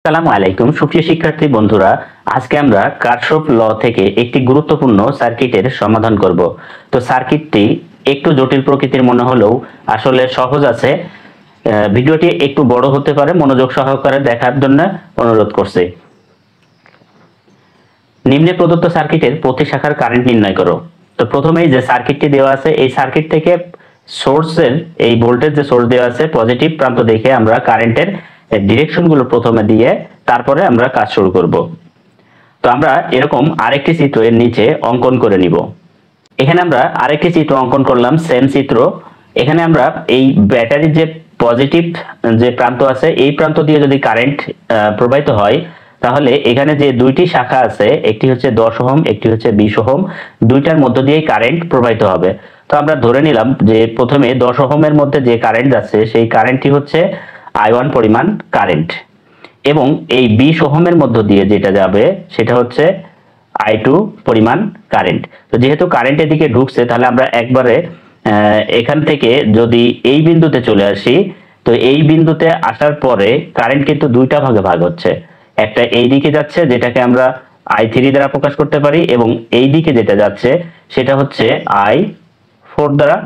আসসালামু আলাইকুম সুপ্রিয় শিক্ষার্থী বন্ধুরা, আজকে আমরা কারশফ ল থেকে একটি গুরুত্বপূর্ণ সার্কিটের সমাধান করব। তো সার্কিটটি একটু জটিল প্রকৃতির মনে হলেও আসলে সহজ আছে। ভিডিওটি একটু বড় হতে পারে, মনোযোগ সহকারে দেখার জন্য অনুরোধ করছি। নিম্নে প্রদত্ত সার্কিটের প্রতি শাখার কারেন্ট নির্ণয় করো। তো প্রথমেই যে সার্কিটটি দেওয়া আছে, এই সার্কিট থেকে সোর্সের এই ভোল্টেজ যে সোর্স দেওয়া আছে পজিটিভ প্রান্ত দেখে আমরা কারেন্টের ডিরেকশন গুলো প্রথমে দিয়ে তারপরে আমরা কাজ শুরু করব। তো আমরা এরকম আরেকটি চিত্র এর নিচে অঙ্কন করে নিব। এখানে আমরা আরেকটি চিত্র অঙ্কন করলাম, সেম চিত্র। এখানে আমরা এই ব্যাটারির যে পজিটিভ যে প্রান্ত আছে এই প্রান্ত দিয়ে যদি কারেন্ট প্রবাহিত হয়, তাহলে এখানে যে দুইটি শাখা আছে, একটি হচ্ছে 10 ওহম, একটি হচ্ছে 20 ওহম, দুইটার মধ্য দিয়ে কারেন্ট প্রবাহিত হবে। তো আমরা ধরে নিলাম যে প্রথমে 10 ওহমের মধ্যে যে কারেন্ট যাচ্ছে সেই কারেন্টটি হচ্ছে I1 পরিমাণ কারেন্ট, এবং এই 20 ওহমের মধ্য দিয়ে যেটা যাবে সেটা হচ্ছে I2 পরিমাণ কারেন্ট। তো যেহেতু কারেন্ট এদিকে ঢুকছে, তাহলে আমরা একবারে এখান থেকে যদি এই বিন্দুতে চলে আসি, তো এই বিন্দুতে আসার পরে কারেন্ট কিন্তু দুইটা ভাগে ভাগ হচ্ছে। একটা এই দিকে যাচ্ছে যেটাকে আমরা I3 দ্বারা প্রকাশ করতে পারি, এবং এই দিকে যেটা যাচ্ছে সেটা হচ্ছে I4 দ্বারা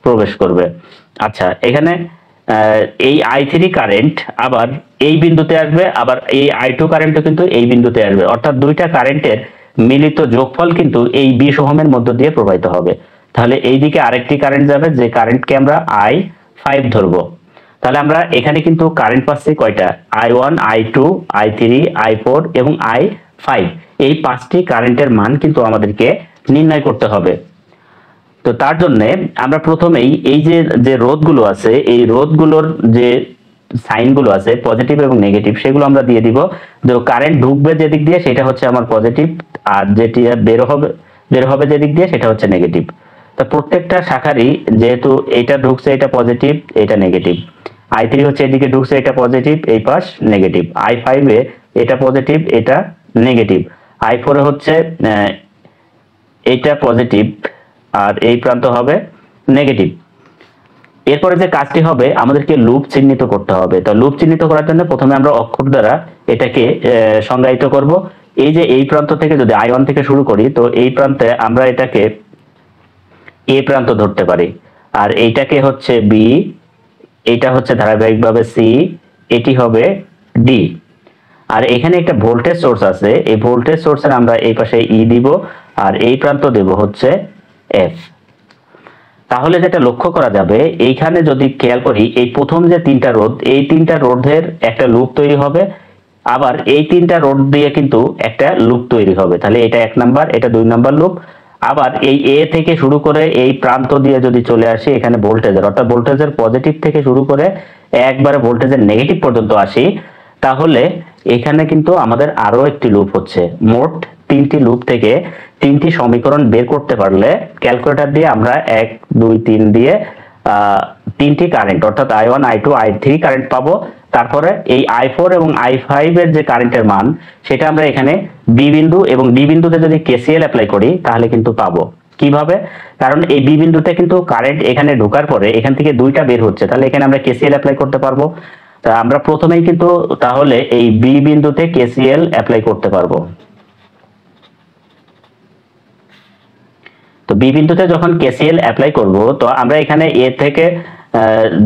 প্রবেশ করবে। আচ্ছা, এখানে এই I3 কারেন্ট আবার এই বিন্দুতে আসবে, আবার এই I2 কারেন্টও কিন্তু এই বিন্দুতে আসবে, অর্থাৎ দুইটা কারেন্টের মিলিত যোগফল কিন্তু এই 20 ওহমের মধ্য দিয়ে প্রবাহিত হবে। তাহলে এই দিকে আরেকটি কারেন্ট যাবে, যে কারেন্টকে আমরা I5 ধরবো। তাহলে আমরা এখানে কিন্তু কারেন্ট পাচ্ছি কয়টা? I1, I2, I3, I4 এবং I5। এই পাঁচটি কারেন্টের মান কিন্তু আমাদেরকে নির্ণয় করতে হবে। তো তার জন্য আমরা প্রথমেই এই যে রোধগুলো আছে, এই রোধগুলোর যে সাইনগুলো আছে পজিটিভ এবং নেগেটিভ, সেগুলো আমরা দিয়ে দিব। যে কারেন্ট ঢুকবে যেদিক দিয়ে সেটা হচ্ছে আমার পজিটিভ, আর যেটি বের হবে যেদিক দিয়ে সেটা হচ্ছে নেগেটিভ। তো প্রত্যেকটা শাখারই যেহেতু এটা ঢুকছে এটা পজিটিভ, এটা নেগেটিভ। I3 হচ্ছে এদিকে ঢুকছে, এটা পজিটিভ, এই পাশ নেগেটিভ। I5 এ এটা পজিটিভ, এটা নেগেটিভ। I4 এ হচ্ছে এটা পজিটিভ আর এই প্রান্ত হবে নেগেটিভ। এরপরে যে কাজটি হবে, আমাদেরকে লুপ চিহ্নিত করতে হবে। তো লুপ চিহ্নিত করার জন্য প্রথমে আমরা অক্ষর দ্বারা এটাকে সংজ্ঞায়িত করব। এই যে এই প্রান্ত থেকে যদি I1 থেকে শুরু করি, তো এই প্রান্তে আমরা এটাকে এ প্রান্ত ধরতে পারি, আর এইটাকে হচ্ছে বি, এইটা হচ্ছে ধারাবাহিকভাবে সি, এটি হবে ডি। আর এখানে একটা ভোল্টেজ সোর্স আছে, এই ভোল্টেজ সোর্সের আমরা এই পাশে ই দিব, আর এই প্রান্ত দেব হচ্ছে এফ। তাহলে যেটা লক্ষ্য করা যাবে, এইখানে যদি খেয়াল করি, এই প্রথম যে তিনটা রোধ, এই তিনটা রোধের একটা লুপ তৈরি হবে, আবার এই তিনটা রোধ দিয়ে কিন্তু একটা লুপ তৈরি হবে। তাহলে এটা 1 নাম্বার, এটা 2 নাম্বার লুপ। আবার এই এ থেকে শুরু করে এই প্রান্ত দিয়ে যদি চলে আসি এখানে ভোল্টেজের, অর্থাৎ ভোল্টেজের পজিটিভ থেকে শুরু করে একবারে ভোল্টেজের নেগেটিভ পর্যন্ত আসি, তাহলে এখানে কিন্তু আমাদের আরো একটি লুপ হচ্ছে। মোট 3টি লুপ থেকে 3টি সমীকরণ বের করতে পারলে ক্যালকুলেটর দিয়ে আমরা 1, 2, 3 দিয়ে 3টি কারেন্ট অর্থাৎ I1, I2, I3 কারেন্ট পাবো। তারপরে এই I4 এবং I5 এর যে কারেন্টের মান সেটা আমরা এখানে বি বিন্দু এবং ডি বিন্দুতে যদি KCL অ্যাপ্লাই করি তাহলে কিন্তু পাবো। কিভাবে? কারণ এই বি বিন্দুতে কিন্তু কারেন্ট এখানে ঢোকার পরে এখান থেকে দুইটা বের হচ্ছে, তাহলে এখানে আমরা KCL অ্যাপ্লাই করতে পারবো। তা আমরা প্রথমেই কিন্তু তাহলে এই বি বিন্দুতে KCL অ্যাপ্লাই করতে পারবো। তো বি বিন্দুতে যখন KCL অ্যাপ্লাই করব, তো আমরা এখানে এ থেকে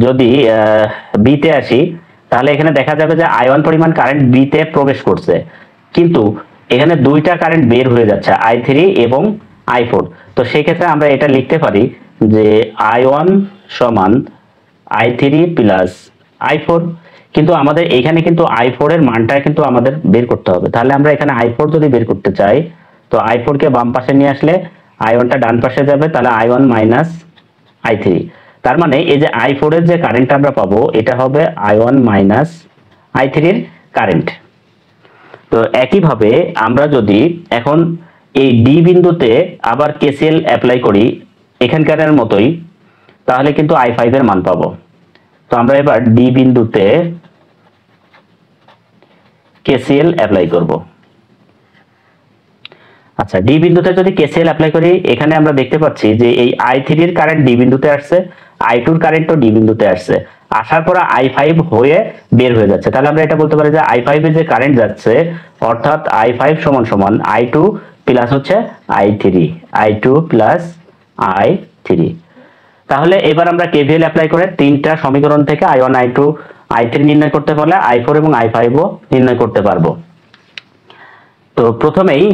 যদি বি তে আসি, তাহলে এখানে দেখা যাবে যে I1 পরিমাণ কারেন্ট বি তে প্রবেশ করছে, কিন্তু এখানে দুইটা কারেন্ট বের হয়ে যাচ্ছে, I3 এবং I4। তো সেই ক্ষেত্রে আমরা এটা লিখতে পারি যে I1 সমান I3 প্লাস I4। কিন্তু আমাদের এখানে কিন্তু I4 এর মানটা কিন্তু আমাদের বের করতে হবে। তাহলে আমরা এখানে I4 যদি বের করতে চাই, তো I4 কে বাম পাশে নিয়ে আসলে I1 টা ডান পাশে যাবে, তাহলে I1 মাইনাস I3। তার মানে এই যে I4 এর যে কারেন্ট আমরা পাবো এটা হবে I1 মাইনাস I3 এর কারেন্ট। তো একইভাবে আমরা যদি এখন এই ডি বিন্দুতে আবার KCL অ্যাপ্লাই করি এখানকারের মতোই, তাহলে কিন্তু I5 এর মান পাবো। তো আমরা এবার ডি বিন্দুতে KCL অ্যাপ্লাই করব। আচ্ছা, ডি বিন্দুতে যদি KCL অ্যাপ্লাই করি, এখানে আমরা দেখতে পাচ্ছি যে এই I3 এর কারেন্ট ডি বিন্দুতে আসছে, I2 এর কারেন্টও ডি বিন্দুতে আসছে। আসার পরে I5 হয়ে বের হয়ে যাচ্ছে, তাহলে আমরা এটা বলতে পারি যে I5 এ যে কারেন্ট যাচ্ছে অর্থাৎ I5 সমান সমান I2 প্লাস হচ্ছে I3, I2 প্লাস I3। তাহলে এবার আমরা KVL অ্যাপ্লাই করে তিনটা সমীকরণ থেকে I1 I2 I3 নির্ণয় করতে পারলে I4 এবং I5 ও নির্ণয় করতে পারবো। তো প্রথমেই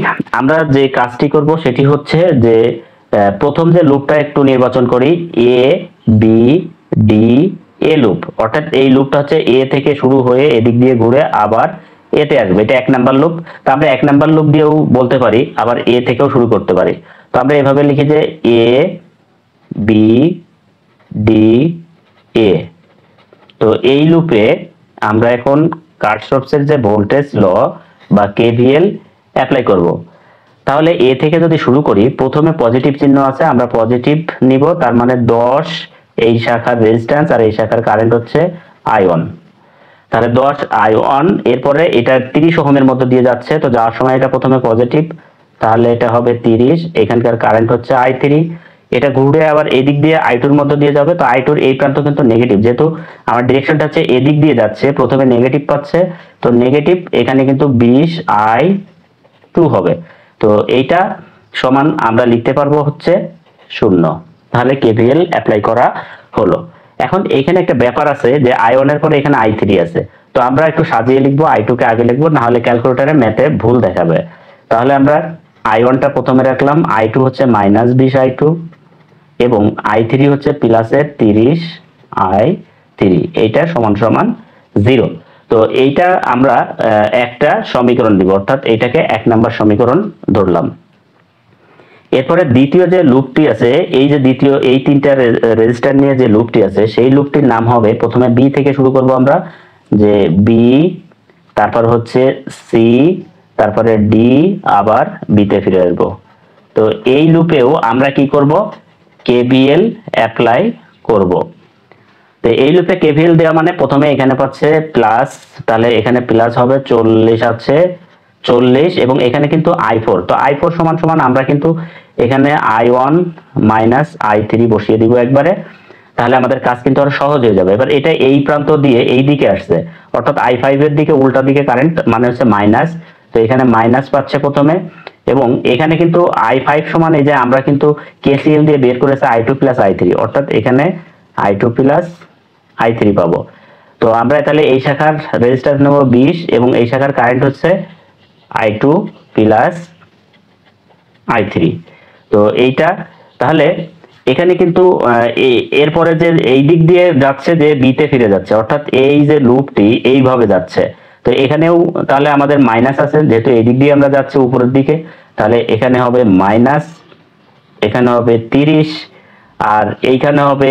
আমরা যে কাজটি করব সেটি হচ্ছে যে প্রথম যে লুপটা একটু নির্বাচন করি, A B D A loop, অর্থাৎ এই লুপটা হচ্ছে এ থেকে শুরু হয়ে এদিক দিয়ে ঘুরে আবার এতে আসবে, এটা 1 নাম্বার লুপ। তো আমরা 1 নাম্বার লুপ দিয়েও বলতে পারি, আবার এ থেকেও শুরু করতে পারি। তো আমরা এভাবে লিখি যে এ বি ডি এ। তো এই লুপে আমরা এখন কার্শফের যে ভোল্টেজ ল বা কেভিএল অ্যাপ্লাই করব। তাহলে এ থেকে যদি শুরু করি, প্রথমে পজিটিভ চিহ্ন আছে, আমরা পজিটিভ নিব, তার মানে 10 এই শাখার রেজিস্ট্যান্স আর এই শাখার কারেন্ট হচ্ছে I1। তাহলে 10 I1, এরপরে এটা 30 ওহমের মধ্যে দিয়ে যাচ্ছে, তো যাওয়ার সময় এটা প্রথমে পজিটিভ, তাহলে এটা হবে 30, এখানকার কারেন্ট হচ্ছে I3, এটা ঘুরে আবার এদিক দিয়ে I2 এর মধ্যে দিয়ে যাবে, তো I2 এর এই প্রান্ত কিন্তু নেগেটিভ, যেহেতু আমার ডিরেকশনটা হচ্ছে এদিক দিয়ে যাচ্ছে, প্রথমে নেগেটিভ পাচ্ছে, তো নেগেটিভ এখানে কিন্তু 20I2 হবে। তো এইটা সমান আমরা লিখতে পারবো হচ্ছে 0। তাহলে কেভিএল অ্যাপ্লাই করা হলো। এখন এখানে একটা ব্যাপার আছে যে I1 এর পরে এখানে I3 আছে, তো আমরা একটু সাজিয়ে লিখবো, I2 কে আগে লিখবো, না হলে ক্যালকুলেটরে ম্যাথে ভুল দেখাবে। তাহলে আমরা I1 টা প্রথমে রাখলাম, I2 হচ্ছে -20I2 এবং I3 হচ্ছে প্লাসের 30I3, এইটা সমান সমান 0। তো এইটা আমরা একটা সমীকরণ দিব, অর্থাৎ এটাকে 1 নাম্বার সমীকরণ ধরলাম। এরপরে দ্বিতীয় যে লুপটি আছে, এই যে দ্বিতীয় এই তিনটা রেজিস্টার নিয়ে যে লুপটি আছে, সেই লুপটির নাম হবে, প্রথমে বি থেকে শুরু করব আমরা, যে বি, তারপর হচ্ছে সি, তারপরে ডি, আবার বিতে ফিরে আসবো। তো এই লুপেও আমরা কি করব, কেভিএল অ্যাপ্লাই করব। তো এই লুপে কেভিএল দেওয়া মানে প্রথমে এখানে পাচ্ছে প্লাস, তাহলে এখানে প্লাস হবে 40 আছে 40, এবং এখানে কিন্তু I4, তো I4 সমান সমান আমরা কিন্তু এখানে I1 মাইনাস I3 বসিয়ে দিব একবারে, তাহলে আমাদের কাজ কিন্তু আরো সহজ হয়ে যাবে। এবার এটা এই প্রান্ত দিয়ে এই দিকে আসছে, অর্থাৎ I5 এর দিকে উল্টা দিকে কারেন্ট মানে হচ্ছে মাইনাস, তো এখানে মাইনাস পাচ্ছে প্রথমে, এবং এখানে কিন্তু I5 সমান এই যে আমরা কিন্তু KCL দিয়ে বের করেছে I2 প্লাস I3, অর্থাৎ এখানে I2 প্লাস I3 পাবো। তো আমরা তাহলে এই শাখার রেজিস্ট্যান্স নেব 20 এবং এই শাখার কারেন্ট হচ্ছে I2 প্লাস I3। তো এইটা তাহলে এখানে কিন্তু এরপরে যে এই দিক দিয়ে যাচ্ছে যে বিতে ফিরে যাচ্ছে, অর্থাৎ এই যে লুপটি এইভাবে যাচ্ছে, তো এখানেও তাহলে আমাদের মাইনাস আছে, যেহেতু এই দিক দিয়ে আমরা যাচ্ছি উপরের দিকে, তাহলে এখানে হবে মাইনাস, এখানে হবে 30, আর এইখানে হবে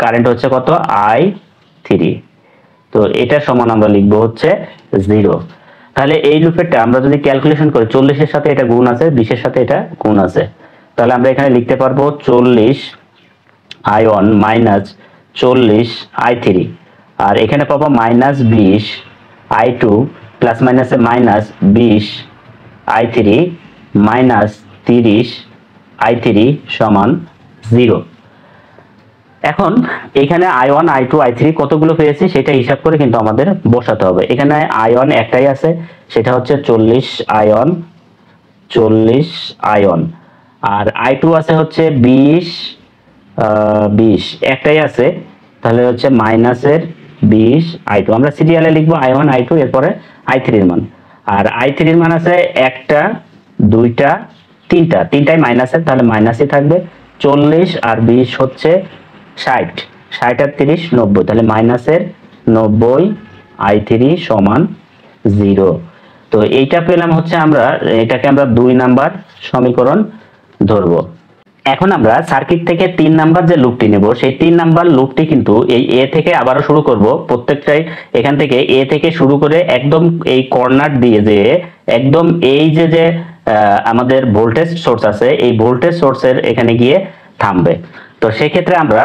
কারেন্ট হচ্ছে কত, I3। তো এটা সমান আমরা লিখবো হচ্ছে 0। তাহলে এই লুপেরটা আমরা যদি ক্যালকুলেশন করি, 40 এর সাথে এটা গুণ আছে, 20 এর সাথে এটা গুণ আছে, তাহলে আমরা এখানে লিখতে পারবো 40 I1 মাইনাস 40 I3, আর এখানে পাবো -20 I2 প্লাস মাইনাসে -20 I3 মাইনাস 30 I3 সমান 0। এখন এখানে I1 I2 I3 কতগুলো পেয়েছি সেটা হিসাব করে কিন্তু আমাদের বসাতে হবে। এখানে I1 একটাই আছে, সেটা হচ্ছে 40 I1, আর I2 আছে হচ্ছে 20 একটাই আছে, তাহলে হচ্ছে মাইনাসের 20 I2। আমরা সিরিয়ালে লিখবো I1 I2, এরপরে I3 এর মান, আর I3 এর মান আছে একটা, দুইটা, তিনটাই মাইনাসের, তাহলে মাইনাসই থাকবে। 40 আর 20 হচ্ছে 60 আর 30 90, তাহলে মাইনাসের 90 I3 সমান 0। তো এইটা পেলাম হচ্ছে, আমরা এটাকে আমরা 2 নাম্বার সমীকরণ ধরবো। এখন আমরা সার্কিট থেকে 3 নাম্বার যে লুপটি নেব, সেই 3 নাম্বার লুপটি কিন্তু এই এ থেকে আবারও শুরু করব, প্রত্যেকটাই এখান থেকে এ থেকে শুরু করে একদম এই কর্নার দিয়ে যে একদম এই যে আমাদের ভোল্টেজ সোর্স আছে, এই ভোল্টেজ সোর্সের এখানে গিয়ে থামবে। তো সেক্ষেত্রে আমরা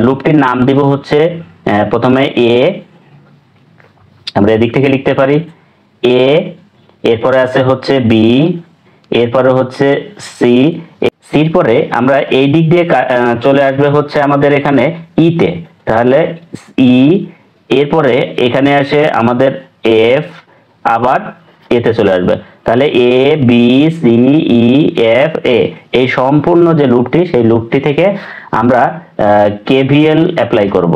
লুপটির নাম দিব হচ্ছে প্রথমে এ, আমরা এদিক থেকে লিখতে পারি এ, এরপরে আছে হচ্ছে বি, এরপরে হচ্ছে সি, সির পরে আমরা এই দিক দিয়ে চলে আসবে হচ্ছে আমাদের এখানে ইতে, তাহলে ই, এরপরে এখানে আসে আমাদের এফ, আবার এতে চলে আসবে। তাহলে A B C E F A, এই সম্পূর্ণ যে লুপটি, সেই লুপটি থেকে আমরা কেভিএল অ্যাপ্লাই করব।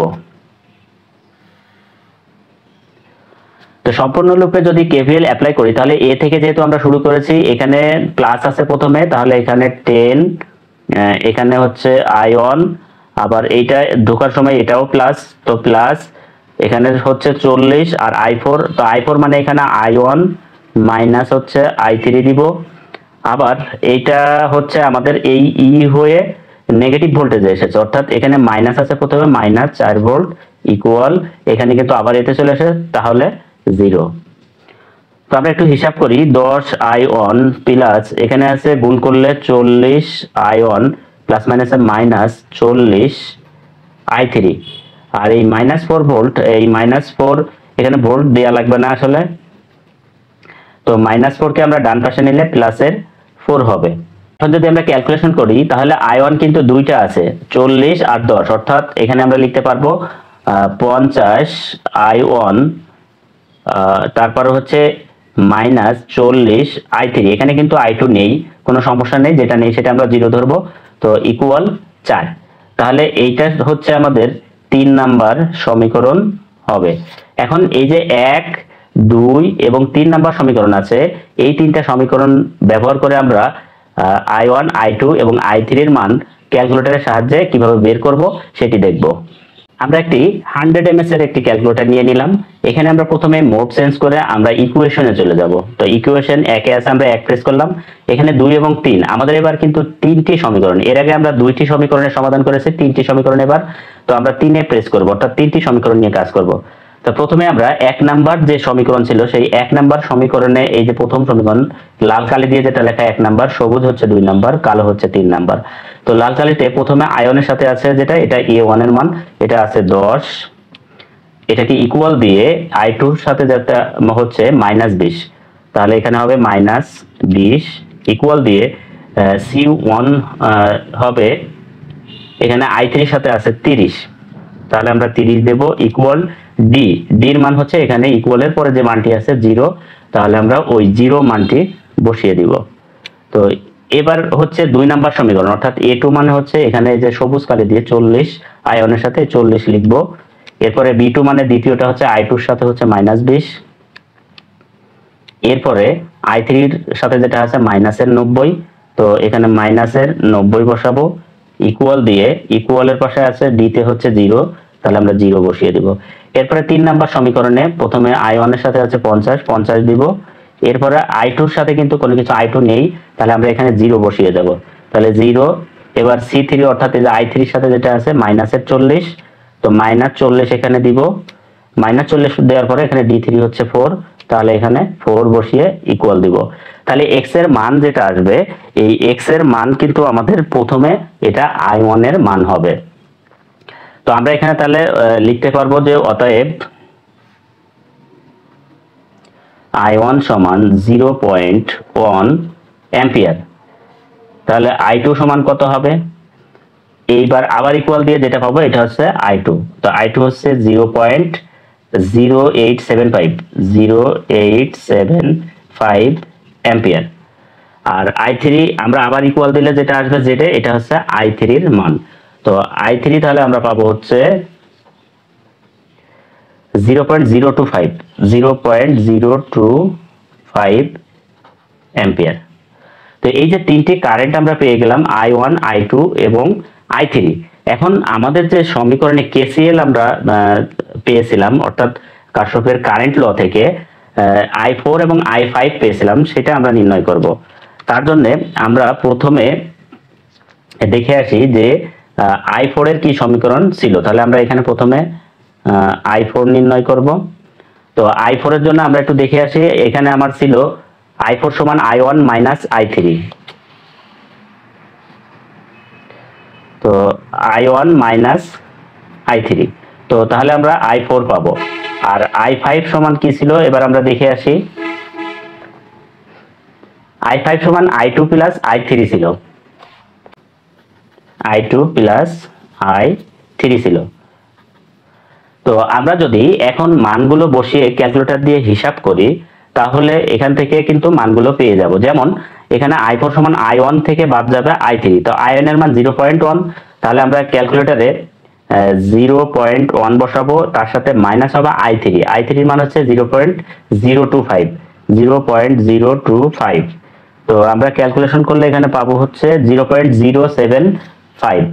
তো সম্পূর্ণ লুপে যদি কেভিএল অ্যাপ্লাই করি, তাহলে এ থেকে যেহেতু আমরা শুরু করেছি, এখানে প্লাস আছে প্রথমে, তাহলে এখানে 10, এখানে হচ্ছে আয়ন, আবার এইটা ঢোকার সময় এটাও প্লাস, তো প্লাস এখানে হচ্ছে 40 আর i4, তো i4 মানে এখানে আয়ন মাইনাস হচ্ছে i3 দিব। আবার এইটা হচ্ছে আমাদের এই ই হয়ে নেগেটিভ ভোল্টেজে এসেছে, অর্থাৎ এখানে মাইনাস আছে প্রথমে, মাইনাস 4 ভোল্ট ইকুয়াল, এখানে কিন্তু আবার এতে চলে আসে, তাহলে 0। তো আমরা একটু হিসাব করি, 10 আয়ন প্লাস এখানে আছে গুণ করলে 40 আয়ন প্লাস মাইনাসে মাইনাস 40 i3, আর এই -4 ভোল্ট, এই -4 এখানে ভোল্ট দেওয়া লাগবে না আসলে, তো -4 কে আমরা ডান পাশে নিলে প্লাসের 4 হবে। এখন যদি আমরা ক্যালকুলেশন করি, তাহলে আয়ন কিন্তু দুইটা আছে, 40 আর 10, অর্থাৎ এখানে আমরা লিখতে পারবো 50 আয়ন, তারপর হচ্ছে -40 i3, এখানে কিন্তু i2 নেই, কোনো সমস্যা নেই, যেটা নেই সেটা আমরা 0 ধরবো, তো ইকুয়াল 4। তাহলে এইটা হচ্ছে আমাদের 3 নাম্বার সমীকরণ হবে। এখন এই যে 1, 2 এবং 3 নাম্বার সমীকরণ আছে, এই তিনটা সমীকরণ ব্যবহার করে আমরা i1, i2 এবং i3 এর মান ক্যালকুলেটরের সাহায্যে কিভাবে বের করব সেটি দেখব। আমরা একটি 100 ms এর একটি ক্যালকুলেটর নিয়ে নিলাম। এখানে আমরা প্রথমে মোড চেঞ্জ করে আমরা ইকুয়েশনে চলে যাব। তো ইকুয়েশন 1 এ আছে, আমরা 1 প্রেস করলাম, এখানে 2 এবং 3, আমাদের এবার কিন্তু 3টি সমীকরণ, এর আগে আমরা 2টি সমীকরণের সমাধান করেছি, 3টি সমীকরণ এবার, তো আমরা 3 এ প্রেস করব, অর্থাৎ 3টি সমীকরণ নিয়ে কাজ করব। তো প্রথমে আমরা 1 নাম্বার যে সমীকরণ ছিল, সেই 1 নাম্বার সমীকরণে এই যে প্রথম সমীকরণ লাল কালি দিয়ে যেটা লেখা 1 নাম্বার, সবুজ হচ্ছে 2 নাম্বার, কালো হচ্ছে 3 নাম্বার। তো লাল কালিতে প্রথমে আয়নের সাথে আছে যেটা, এটা a1 এর মান, এটা আছে 10, এটাকে ইকুয়াল দিয়ে i2 এর সাথে যেটা হচ্ছে -20, তাহলে এখানে হবে -20 ইকুয়াল দিয়ে c1 হবে, এখানে i3 এর সাথে আছে 30, তাহলে আমরা 30 দেব ইকুয়াল ডি, ডি এর মান হচ্ছে এখানে ইকুয়ালের পরে যে মানটি আছে 0, তাহলে আমরা ওই 0 মানটি বসিয়ে দিব। তো এবার হচ্ছে 2 নাম্বার সমীকরণ, অর্থাৎ a2 মানে হচ্ছে এখানে যে সবুজ কালি দিয়ে 40 আয়নের সাথে 40 লিখব। এরপরে b2 মানে দ্বিতীয়টা হচ্ছে i2 এর সাথে হচ্ছে -20, এরপরে i3 এর সাথে যেটা আছে মাইনাসের 90, তো এখানে মাইনাসের 90 বসাবো ইকুয়াল দিয়ে, ইকুয়ালের পাশে আছে d তে হচ্ছে 0, তাহলে আমরা 0 বসিয়ে দিব। এরপরে 3 নাম্বার সমীকরণে প্রথমে i1 এর সাথে আছে 50 দিব, এরপরে i2 এর সাথে কিন্তু কোনো কিছু i2 নেই, তাহলে আমরা এখানে 0 বসিয়ে দেব, তাহলে 0। এবার c3 অর্থাৎ এই যে i3 এর সাথে যেটা আছে মাইনাসের 40, তো -40 এখানে দিব, -40 দেওয়ার পরে এখানে d3 হচ্ছে 4, তাহলে এখানে 4 বসিয়ে ইকুয়াল দিব। তাহলে x এর মান যেটা আসবে, এই x এর মান কিন্তু আমাদের প্রথমে এটা i1 এর মান হবে। তো আমরা এখানে তাহলে লিখতে পারবো যে অতএব i1 সমান 0.1 অ্যাম্পিয়ার। তাহলে i2 সমান কত হবে, এইবার আবার ইকুয়াল দিয়ে যেটা পাবো এটা হচ্ছে i2, তো i2 হচ্ছে 0.0875 অ্যাম্পিয়ার। আর i3 আমরা আবার ইকুয়াল দিলে যেটা আসবে যেটা, এটা হচ্ছে i3 এর মান। তো i3 তাহলে আমরা পাবো হচ্ছে 0.025 অ্যাম্পিয়ার। তো এই যে তিনটি কারেন্ট আমরা পেয়ে গেলাম, i1, i2 এবং i3। এখন আমাদের যে সমীকরণে কেসিএল আমরা পেয়েছিলাম, অর্থাৎ কারশফের কারেন্ট ল থেকে i4 এবং i5 পেয়েছিলাম, সেটা আমরা নির্ণয় করব। তার জন্য আমরা প্রথমে দেখে আসি যে i4 এর কি সমীকরণ ছিল। তাহলে আমরা এখানে প্রথমে i4 নির্ণয় করব। তো i4 এর জন্য আমরা একটু দেখে আসি, এখানে আমার ছিল i4 সমান i1 মাইনাস i3, তো i1 মাইনাস i3, তো তাহলে আমরা i4 পাবো। আর i5 সমান কি ছিল, এবার আমরা দেখে আসি, i5 সমান i2 প্লাস i3 ছিল, i2 প্লাস i3 ছিল। তো আমরা যদি এখন মানগুলো বসিয়ে ক্যালকুলেটর দিয়ে হিসাব করি তাহলে এখান থেকে কিন্তু মানগুলো পেয়ে যাব। যেমন এখানে i4 সমান i1 থেকে বাদ যাবে i3, তো i1 এর মান 0.1, তাহলে আমরা ক্যালকুলেটরে 0.1 বসাবো, তার সাথে মাইনাস হবে i3 এর মান হচ্ছে 0.025, 0.025। তো আমরা ক্যালকুলেশন করলে এখানে পাবো হচ্ছে 0.075,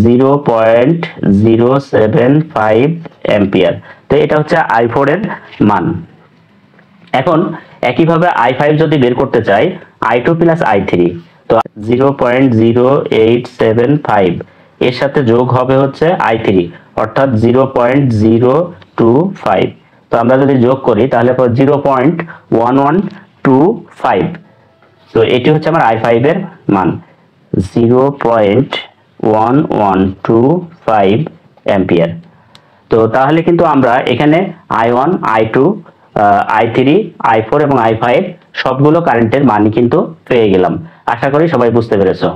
0.075 অ্যাম্পিয়ার। তো এটা হচ্ছে i4 এর মান। এখন একইভাবে i5 যদি বের করতে চাই, i2 প্লাস i3, তো 0.0875 এর সাথে যোগ হবে হচ্ছে i3, অর্থাৎ 0.025। তো আমরা যদি যোগ করি তাহলে 0.1125। তো এটি হচ্ছে আমার i5 এর মান, 0.1125 অ্যাম্পিয়ার। তো তাহলে কিন্তু আমরা এখানে i1, i2, i3, i4 এবং i5 সবগুলো কারেন্টের মানই কিন্তু পেয়ে গেলাম। আশা করি সবাই বুঝতে পেরেছো।